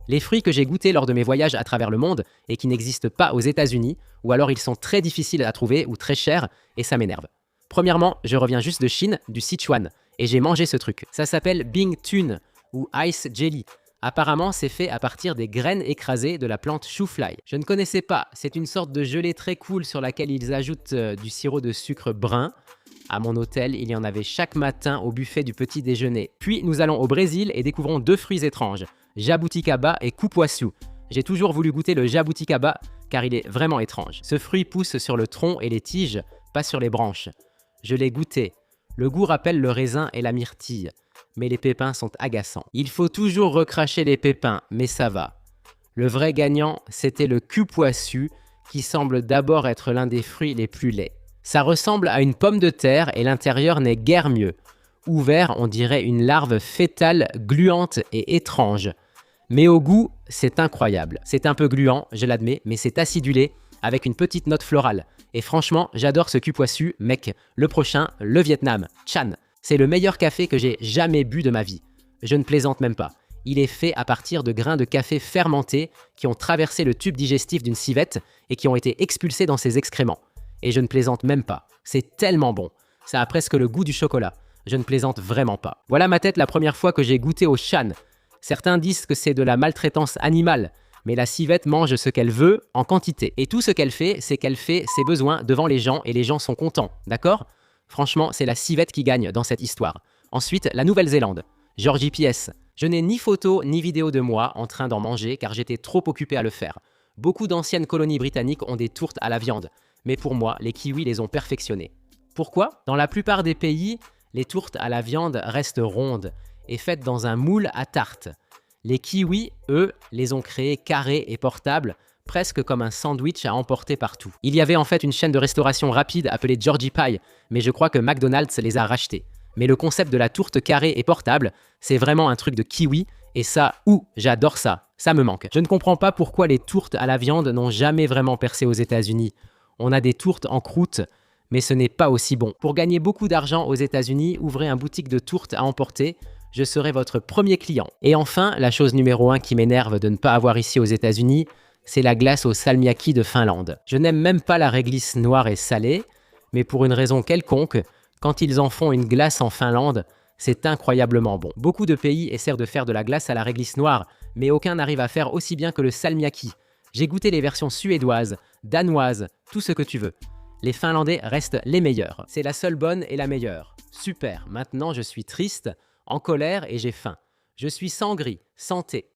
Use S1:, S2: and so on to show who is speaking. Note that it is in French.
S1: Les fruits que j'ai goûtés lors de mes voyages à travers le monde et qui n'existent pas aux États-Unis, ou alors ils sont très difficiles à trouver ou très chers, et ça m'énerve. Premièrement, je reviens juste de Chine, du Sichuan, et j'ai mangé ce truc. Ça s'appelle Bingtun ou Ice Jelly. Apparemment, c'est fait à partir des graines écrasées de la plante Shoufly. Je ne connaissais pas, c'est une sorte de gelée très cool sur laquelle ils ajoutent du sirop de sucre brun. À mon hôtel, il y en avait chaque matin au buffet du petit déjeuner. Puis nous allons au Brésil et découvrons deux fruits étranges, jabuticaba et cupuaçu. J'ai toujours voulu goûter le jabuticaba car il est vraiment étrange. Ce fruit pousse sur le tronc et les tiges, pas sur les branches. Je l'ai goûté. Le goût rappelle le raisin et la myrtille, mais les pépins sont agaçants. Il faut toujours recracher les pépins, mais ça va. Le vrai gagnant, c'était le cupuaçu, qui semble d'abord être l'un des fruits les plus laids. Ça ressemble à une pomme de terre et l'intérieur n'est guère mieux. Ouvert, on dirait une larve fétale gluante et étrange. Mais au goût, c'est incroyable. C'est un peu gluant, je l'admets, mais c'est acidulé, avec une petite note florale. Et franchement, j'adore ce cupuaçu, mec. Le prochain, le Vietnam, Chan. C'est le meilleur café que j'ai jamais bu de ma vie. Je ne plaisante même pas. Il est fait à partir de grains de café fermentés qui ont traversé le tube digestif d'une civette et qui ont été expulsés dans ses excréments. Et je ne plaisante même pas. C'est tellement bon. Ça a presque le goût du chocolat. Je ne plaisante vraiment pas. Voilà ma tête la première fois que j'ai goûté au Chan. Certains disent que c'est de la maltraitance animale, mais la civette mange ce qu'elle veut en quantité. Et tout ce qu'elle fait, c'est qu'elle fait ses besoins devant les gens et les gens sont contents, d'accord? Franchement, c'est la civette qui gagne dans cette histoire. Ensuite, la Nouvelle-Zélande. Georgie PS. Je n'ai ni photo ni vidéo de moi en train d'en manger car j'étais trop occupé à le faire. Beaucoup d'anciennes colonies britanniques ont des tourtes à la viande, mais pour moi, les kiwis les ont perfectionnées. Pourquoi? Dans la plupart des pays, les tourtes à la viande restent rondes et faites dans un moule à tarte. Les kiwis, eux, les ont créés carrés et portables, presque comme un sandwich à emporter partout. Il y avait en fait une chaîne de restauration rapide appelée Georgie Pie, mais je crois que McDonald's les a rachetés. Mais le concept de la tourte carrée et portable, c'est vraiment un truc de kiwi, et ça, j'adore ça, ça me manque. Je ne comprends pas pourquoi les tourtes à la viande n'ont jamais vraiment percé aux États-Unis. On a des tourtes en croûte, mais ce n'est pas aussi bon. Pour gagner beaucoup d'argent aux États-Unis, ouvrez un boutique de tourtes à emporter. Je serai votre premier client. Et enfin, la chose numéro 1 qui m'énerve de ne pas avoir ici aux États-Unis, c'est la glace au salmiakki de Finlande. Je n'aime même pas la réglisse noire et salée, mais pour une raison quelconque, quand ils en font une glace en Finlande, c'est incroyablement bon. Beaucoup de pays essaient de faire de la glace à la réglisse noire, mais aucun n'arrive à faire aussi bien que le salmiakki. J'ai goûté les versions suédoises, danoises, tout ce que tu veux. Les Finlandais restent les meilleurs. C'est la seule bonne et la meilleure. Super, maintenant je suis triste, en colère et j'ai faim. Je suis sans gris, sans thé.